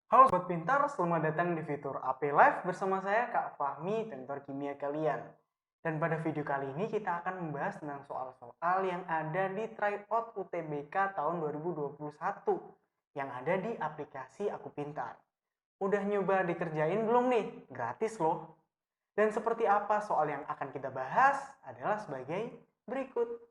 Halo Sobat Pintar, selamat datang di fitur AP Live bersama saya Kak Fahmi, tutor kimia kalian. Dan pada video kali ini kita akan membahas tentang soal-soal yang ada di tryout UTBK tahun 2021 yang ada di aplikasi Aku Pintar. Udah nyoba dikerjain belum nih? Gratis loh. Dan seperti apa soal yang akan kita bahas adalah sebagai berikut.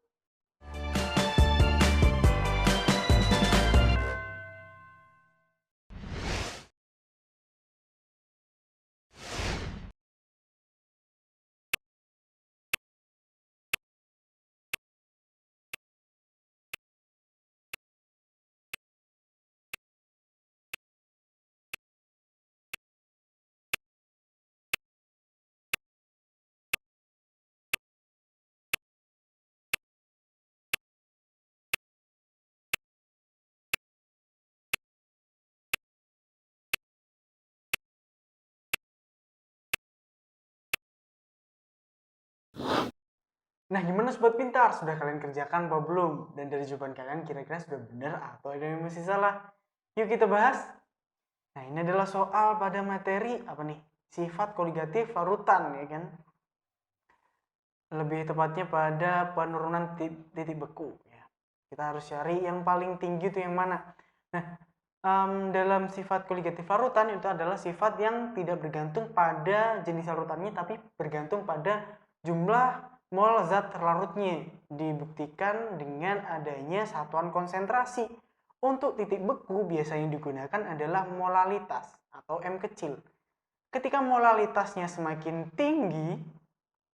Nah, gimana Sobat Pintar? Sudah kalian kerjakan apa belum? Dan dari jawaban kalian kira-kira sudah benar atau ada yang masih salah? Yuk kita bahas. Nah, ini adalah soal pada materi apa nih? Sifat koligatif larutan, ya kan? Lebih tepatnya pada penurunan titik beku. Ya. Kita harus cari yang paling tinggi itu yang mana. Nah, dalam sifat koligatif larutan itu adalah sifat yang tidak bergantung pada jenis larutannya, tapi bergantung pada jumlah mol zat terlarutnya. Dibuktikan dengan adanya satuan konsentrasi. Untuk titik beku biasanya digunakan adalah molalitas atau M kecil. Ketika molalitasnya semakin tinggi,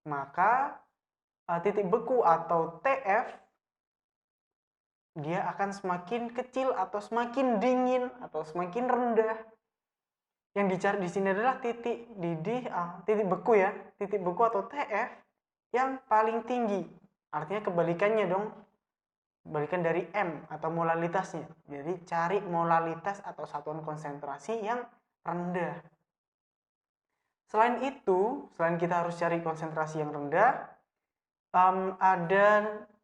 maka titik beku atau TF dia akan semakin kecil atau semakin dingin atau semakin rendah. Yang dicari di sini adalah titik didih, titik beku ya, titik beku atau TF yang paling tinggi. Artinya kebalikannya dong, kebalikan dari M atau molalitasnya. Jadi cari molalitas atau satuan konsentrasi yang rendah. Selain itu, selain kita harus cari konsentrasi yang rendah, ada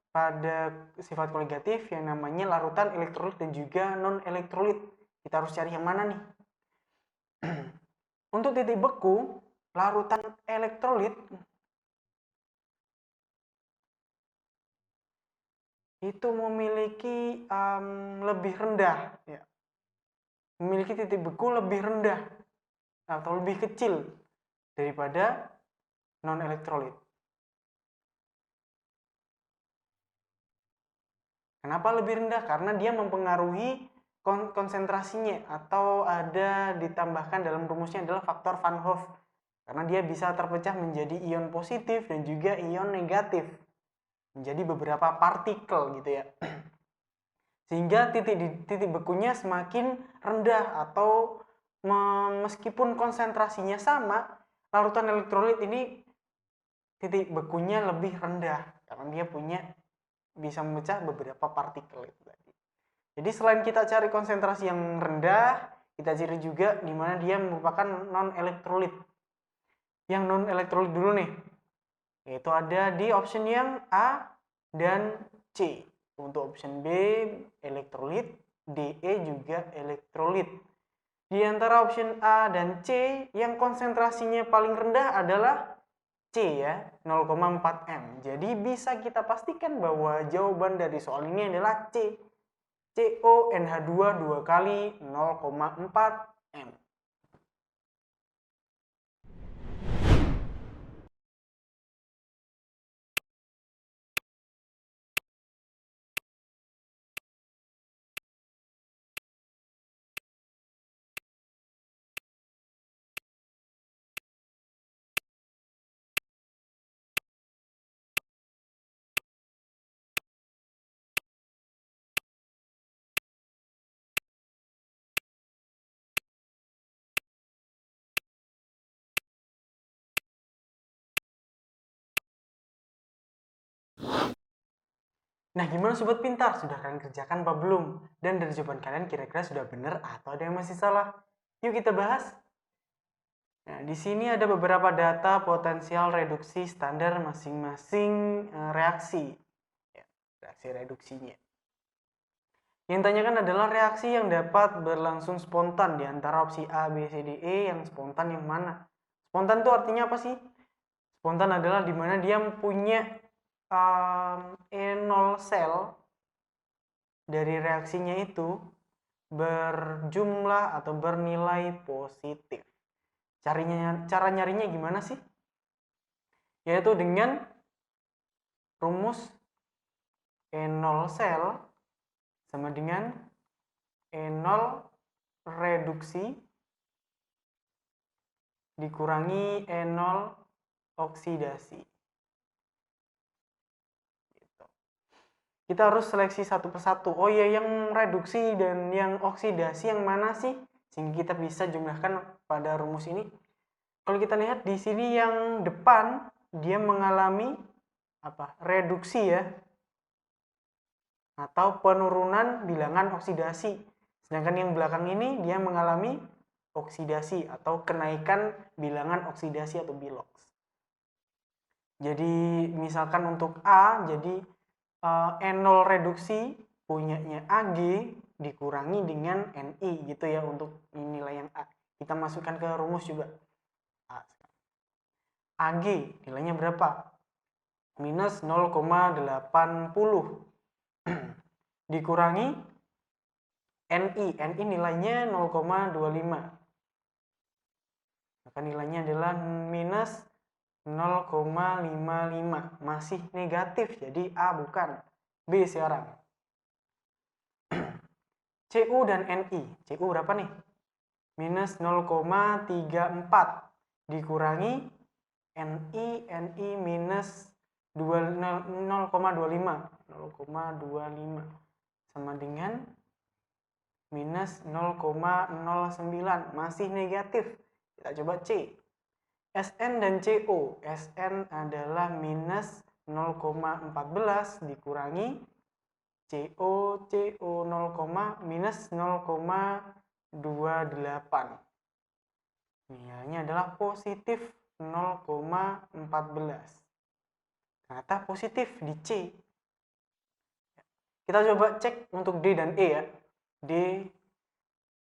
pada sifat koligatif yang namanya larutan elektrolit dan juga non elektrolit. Kita harus cari yang mana nih? Untuk titik beku, larutan elektrolit itu memiliki lebih rendah, ya. Memiliki titik beku lebih rendah atau lebih kecil daripada non elektrolit. Kenapa lebih rendah? Karena dia mempengaruhi konsentrasinya atau ada ditambahkan dalam rumusnya adalah faktor Van Hoff. Karena dia bisa terpecah menjadi ion positif dan juga ion negatif. Menjadi beberapa partikel gitu ya. Sehingga titik bekunya semakin rendah atau meskipun konsentrasinya sama, larutan elektrolit ini titik bekunya lebih rendah karena dia punya bisa memecah beberapa partikel itu tadi. Jadi selain kita cari konsentrasi yang rendah, kita cari juga di mana dia merupakan non elektrolit. Yang non elektrolit dulu nih, yaitu ada di option yang A dan C. Untuk option B elektrolit, DE juga elektrolit. Di antara option A dan C, yang konsentrasinya paling rendah adalah C ya, 0,4 M. Jadi bisa kita pastikan bahwa jawaban dari soal ini adalah C. CONH2 2 kali 0,4 M. Nah, gimana Sobat Pintar? Sudah kalian kerjakan apa belum? Dan dari jawaban kalian kira-kira sudah benar atau ada yang masih salah? Yuk kita bahas. Nah, di sini ada beberapa data potensial reduksi standar masing-masing reaksi. Ya, reaksi reduksinya. Yang ditanyakan adalah reaksi yang dapat berlangsung spontan di antara opsi A, B, C, D, E. Yang spontan yang mana? Spontan itu artinya apa sih? Spontan adalah dimana dia punya E0 sel dari reaksinya itu berjumlah atau bernilai positif. Cara nyarinya gimana sih? Yaitu dengan rumus E0 sel sama dengan E0 reduksi dikurangi E0 oksidasi. Gitu. Kita harus seleksi satu persatu. Oh iya, yang reduksi dan yang oksidasi yang mana sih? Sehingga kita bisa jumlahkan pada rumus ini. Kalau kita lihat di sini yang depan dia mengalami apa? Reduksi ya. Atau penurunan bilangan oksidasi. Sedangkan yang belakang ini dia mengalami oksidasi atau kenaikan bilangan oksidasi atau bilox. Jadi misalkan untuk A, jadi N0 reduksi punyanya AG dikurangi dengan Ni gitu ya untuk nilai yang A. Kita masukkan ke rumus juga. AG nilainya berapa? Minus 0,80 dikurangi Ni nilainya 0,25. Maka nilainya adalah minus 0,55. Masih negatif, jadi A bukan. B sekarang. Cu dan Ni. Cu berapa nih? Minus 0,34 dikurangi Ni minus 0,25 sama dengan minus 0,09, masih negatif. Kita coba C. Sn dan Co. Sn adalah minus 0,14 dikurangi Co 0, minus 0,28. Nilainya adalah positif 0,14. Ternyata positif di C. Kita coba cek untuk D dan E ya. D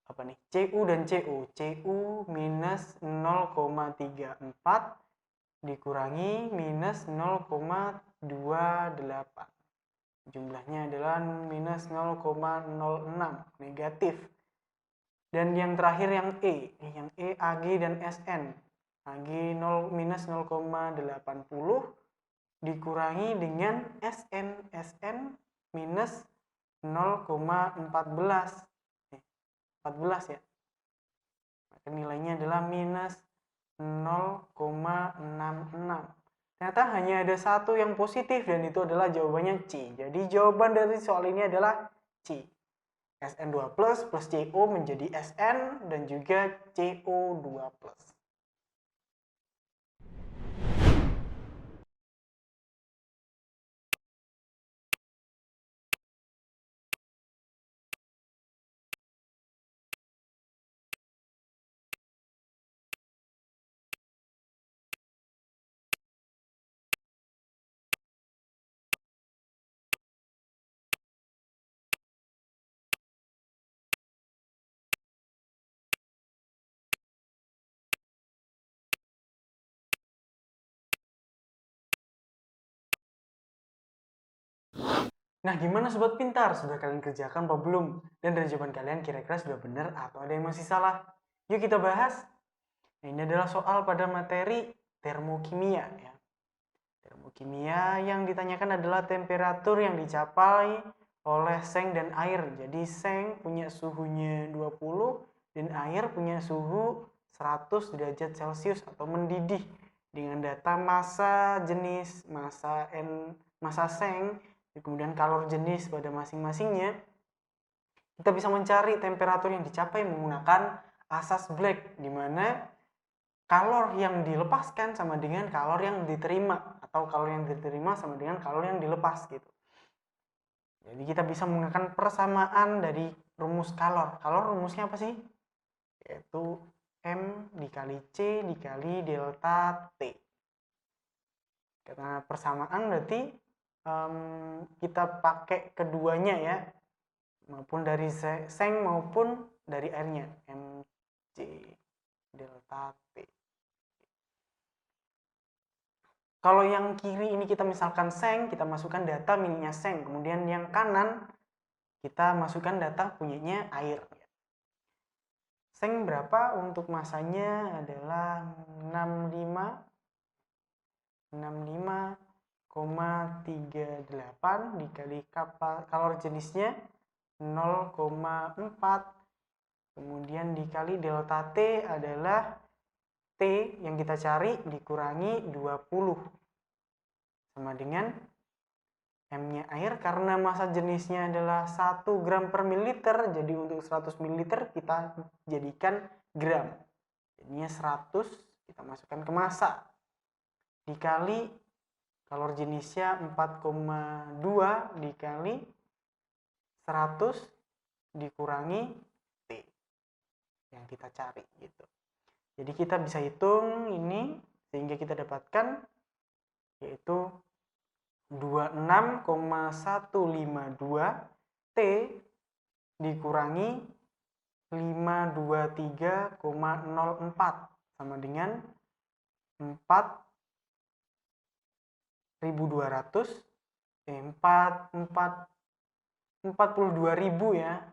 apa nih? Cu dan Co. Cu minus 0,34 dikurangi minus 0,28. Jumlahnya adalah minus 0,06, negatif. Dan yang terakhir yang E AG dan Sn. AG 0 minus 0,80 dikurangi dengan Sn minus 0,14. 14 ya. Maka nilainya adalah minus 0,66. Ternyata hanya ada satu yang positif dan itu adalah jawabannya C. Jadi jawaban dari soal ini adalah C. Sn2 plus CO menjadi Sn dan juga CO2 plus. Nah, gimana sobat pintar? Sudah kalian kerjakan apa belum? Dan dari jawaban kalian kira-kira sudah benar atau ada yang masih salah? Yuk kita bahas. Nah, ini adalah soal pada materi termokimia ya. Termokimia yang ditanyakan adalah temperatur yang dicapai oleh seng dan air. Jadi seng punya suhunya 20 dan air punya suhu 100 derajat Celcius atau mendidih dengan data massa jenis, massa seng, kemudian kalor jenis pada masing-masingnya. Kita bisa mencari temperatur yang dicapai menggunakan asas Black, di mana kalor yang dilepaskan sama dengan kalor yang diterima, atau kalor yang diterima sama dengan kalor yang dilepas gitu. Jadi kita bisa menggunakan persamaan dari rumus kalor. Kalor rumusnya apa sih? Yaitu M dikali C dikali delta T. Karena persamaan berarti kita pakai keduanya ya. maupun dari seng maupun dari airnya, Mc delta T. Kalau yang kiri ini kita misalkan seng, kita masukkan data miliknya seng. Kemudian yang kanan kita masukkan data punyanya air. Seng berapa? Untuk masanya adalah 65,38 dikali kalori jenisnya 0,4. Kemudian dikali delta T adalah T yang kita cari dikurangi 20 sama dengan M-nya air. Karena massa jenisnya adalah 1 gram per mililiter, jadi untuk 100 mililiter kita jadikan gram, jadinya 100 kita masukkan ke massa dikali kalori jenisnya 4,2 dikali 100 dikurangi T yang kita cari gitu. Jadi kita bisa hitung ini sehingga kita dapatkan yaitu 26,152 T dikurangi 523,04 sama dengan 42.000 ya.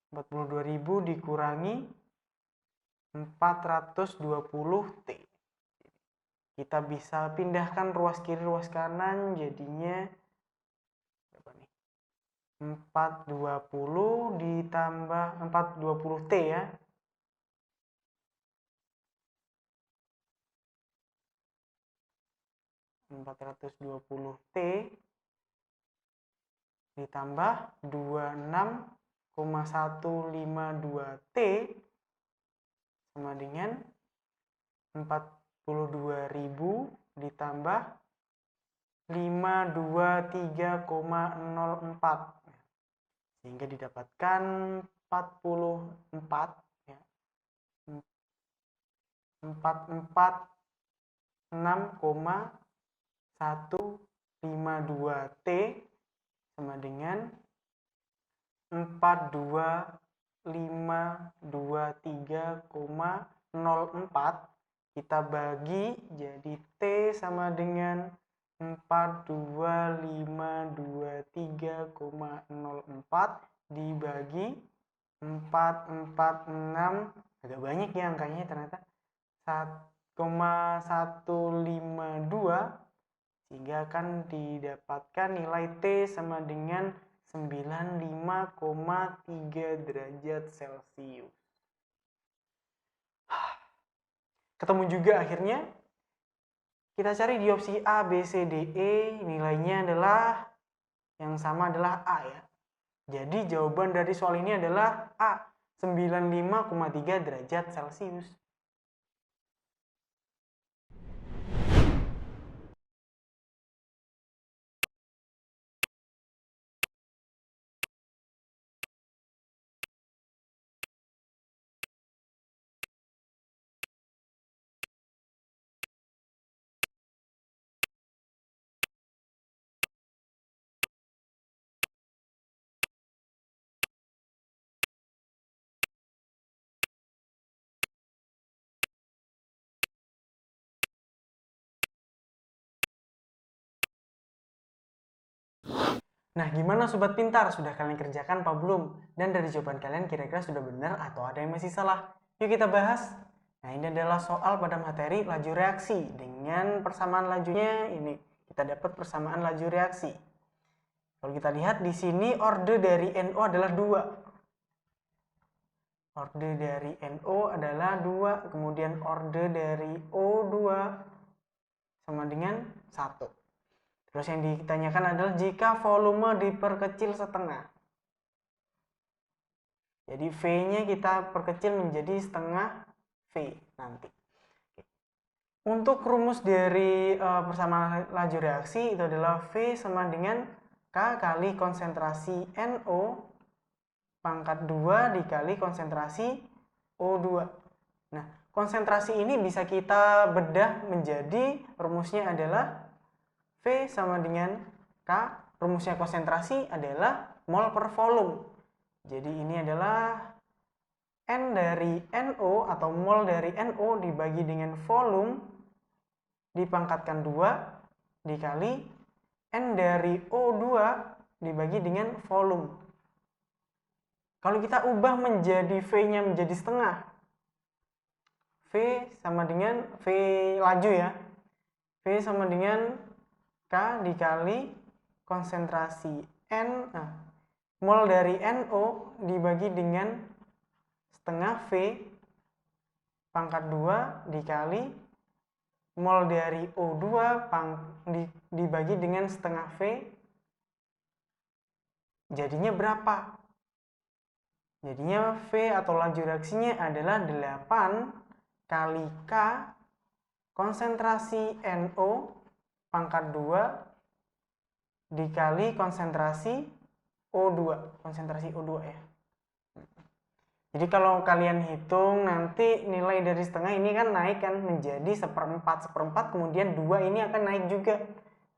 42.000 dikurangi 420 T. Kita bisa pindahkan ruas kiri ruas kanan, jadinya berapa nih? 420 ditambah 420 T ya. 420 T ditambah 26,152 T sama dengan 42.000 ditambah 523,04 sehingga didapatkan 44 ya. 446,152 T sama dengan 42523,04 kita bagi jadi T sama dengan 42523,04 dibagi 446, agak banyak ya angkanya ternyata, 1,152 sehingga akan didapatkan nilai T sama dengan 95,3 derajat Celcius. Ketemu juga akhirnya. Kita cari di opsi A, B, C, D, E, nilainya adalah yang sama adalah A ya. Jadi jawaban dari soal ini adalah A, 95,3 derajat Celcius. Nah, gimana sobat pintar? Sudah kalian kerjakan apa belum? Dan dari jawaban kalian kira-kira sudah benar atau ada yang masih salah? Yuk kita bahas. Nah, ini adalah soal pada materi laju reaksi. Dengan persamaan lajunya ini kita dapat persamaan laju reaksi. Kalau kita lihat di sini orde dari NO adalah 2. Orde dari NO adalah 2, kemudian orde dari O2 sama dengan 1. Terus yang ditanyakan adalah jika volume diperkecil setengah. Jadi V-nya kita perkecil menjadi setengah V nanti. Untuk rumus dari persamaan laju reaksi itu adalah V sama dengan K kali konsentrasi NO pangkat 2 dikali konsentrasi O2. Nah, konsentrasi ini bisa kita bedah menjadi rumusnya adalah V sama dengan K, rumusnya konsentrasi adalah mol per volume. Jadi ini adalah N dari NO atau mol dari NO dibagi dengan volume dipangkatkan 2 dikali N dari O2 dibagi dengan volume. Kalau kita ubah menjadi V-nya menjadi setengah, V sama dengan V laju ya. V sama dengan K dikali konsentrasi N, mol dari NO dibagi dengan setengah V pangkat 2 dikali mol dari O2 dibagi dengan setengah V. Jadinya berapa? Jadinya V atau laju reaksinya adalah 8 kali K konsentrasi NO pangkat 2 dikali konsentrasi O2, konsentrasi O2 ya. Jadi kalau kalian hitung nanti nilai dari setengah ini kan naik kan menjadi seperempat, kemudian 2 ini akan naik juga.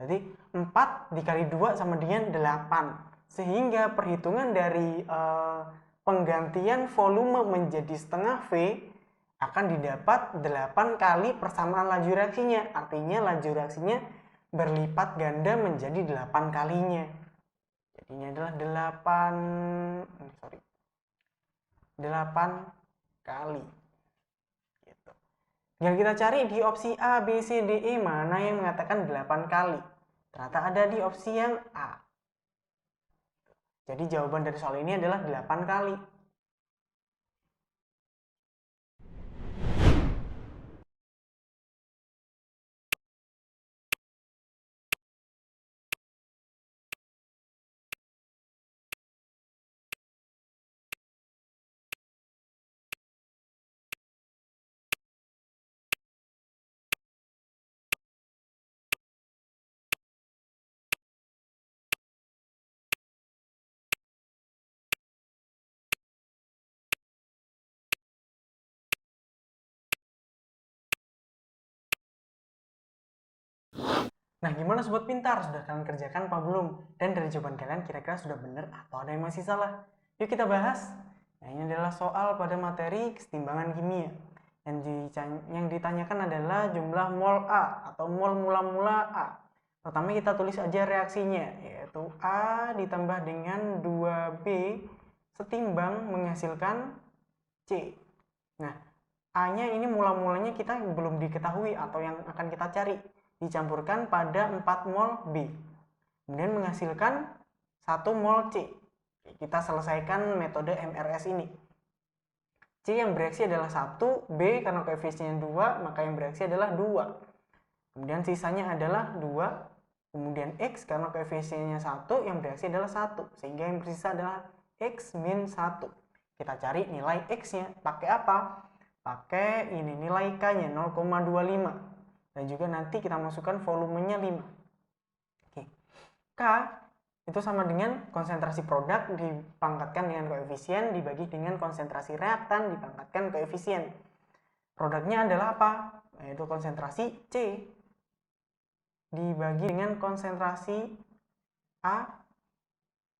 Jadi 4 dikali 2 sama dengan 8. Sehingga perhitungan dari penggantian volume menjadi setengah V akan didapat 8 kali persamaan laju reaksinya. Artinya laju reaksinya berlipat ganda menjadi 8 kalinya. Jadi ini adalah 8 kali gitu. Tinggal kita cari di opsi A, B, C, D, E mana yang mengatakan 8 kali. Ternyata ada di opsi yang A. Jadi jawaban dari soal ini adalah 8 kali. Nah, gimana sobat pintar? Sudah kalian kerjakan apa belum? Dan dari jawaban kalian kira-kira sudah benar atau ada yang masih salah? Yuk kita bahas. Nah, ini adalah soal pada materi kesetimbangan kimia. Yang ditanyakan adalah jumlah mol A atau mol mula-mula A. Pertama kita tulis aja reaksinya, yaitu A ditambah dengan 2B setimbang menghasilkan C. Nah, A-nya ini mula-mulanya kita belum diketahui atau yang akan kita cari. Dicampurkan pada 4 mol B. Kemudian menghasilkan 1 mol C. Kita selesaikan metode MRS ini. C yang bereaksi adalah 1, B karena koefisiennya 2, maka yang bereaksi adalah 2. Kemudian sisanya adalah 2. Kemudian X karena koefisiennya 1, yang bereaksi adalah 1. Sehingga yang bersisa adalah X min 1. Kita cari nilai X-nya. Pakai apa? Pakai ini nilai K-nya 0,25. Dan juga nanti kita masukkan volumenya 5. Oke. K itu sama dengan konsentrasi produk dipangkatkan dengan koefisien dibagi dengan konsentrasi reaktan dipangkatkan koefisien. Produknya adalah apa? Yaitu konsentrasi C dibagi dengan konsentrasi A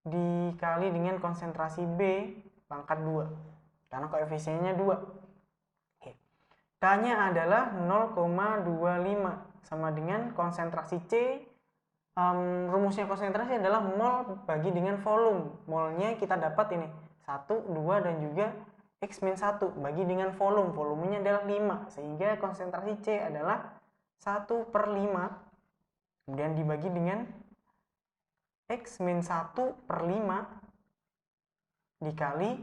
dikali dengan konsentrasi B pangkat 2. Karena koefisiennya 2. K-nya adalah 0,25 sama dengan konsentrasi C. Rumusnya konsentrasi adalah mol bagi dengan volume. Molnya kita dapat ini 1, 2 dan juga X min 1 bagi dengan volume. Volumenya adalah 5 sehingga konsentrasi C adalah 1/5. Kemudian dibagi dengan X min 1/5 dikali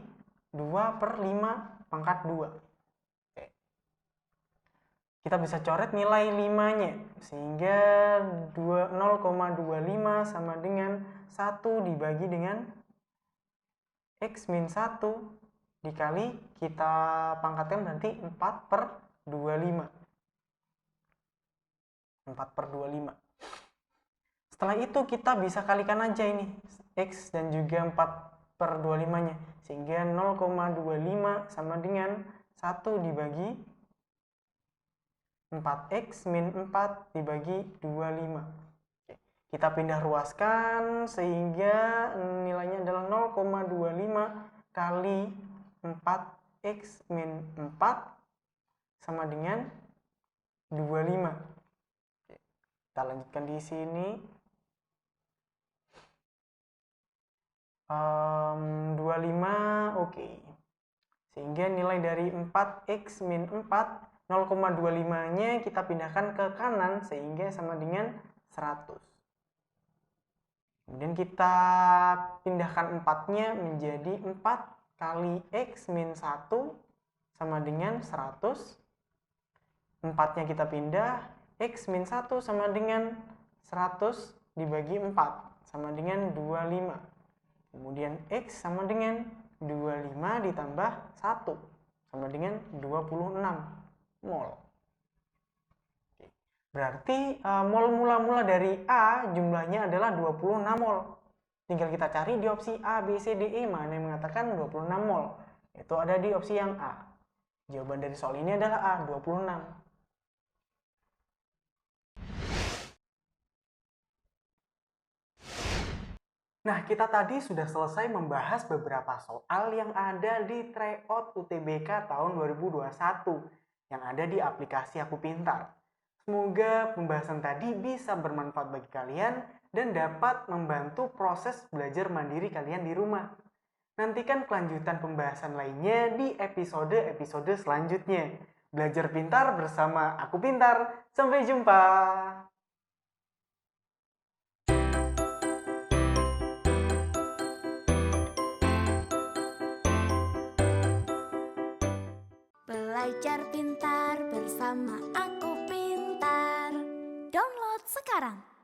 2/5 pangkat 2. Kita bisa coret nilai 5-nya sehingga 0,25 sama dengan 1 dibagi dengan X min 1 dikali kita pangkatkan berarti 4/25. 4/25. Setelah itu kita bisa kalikan aja ini X dan juga 4/25 nya sehingga 0,25 sama dengan 1 dibagi 4X min 4 dibagi 25. Kita pindah ruaskan sehingga nilainya adalah 0,25 kali 4x min 4 sama dengan 25. Kita lanjutkan di sini. 25, oke. Sehingga nilai dari 4x min 4, 0,25-nya kita pindahkan ke kanan sehingga sama dengan 100. Kemudian kita pindahkan 4-nya menjadi 4 kali x min 1 sama dengan 100. 4-nya kita pindah, x min 1 sama dengan 100 dibagi 4 sama dengan 25. Kemudian x sama dengan 25 ditambah 1 sama dengan 26 mol. Berarti mol mula-mula dari A jumlahnya adalah 26 mol. Tinggal kita cari di opsi A, B, C, D, E mana yang mengatakan 26 mol. Itu ada di opsi yang A. Jawaban dari soal ini adalah A, 26. Nah, kita tadi sudah selesai membahas beberapa soal yang ada di tryout UTBK tahun 2021 yang ada di aplikasi Aku Pintar. Semoga pembahasan tadi bisa bermanfaat bagi kalian dan dapat membantu proses belajar mandiri kalian di rumah. Nantikan kelanjutan pembahasan lainnya di episode-episode selanjutnya. Belajar pintar bersama Aku Pintar. Sampai jumpa! Belajar pintar bersama Aku Pintar. Download sekarang.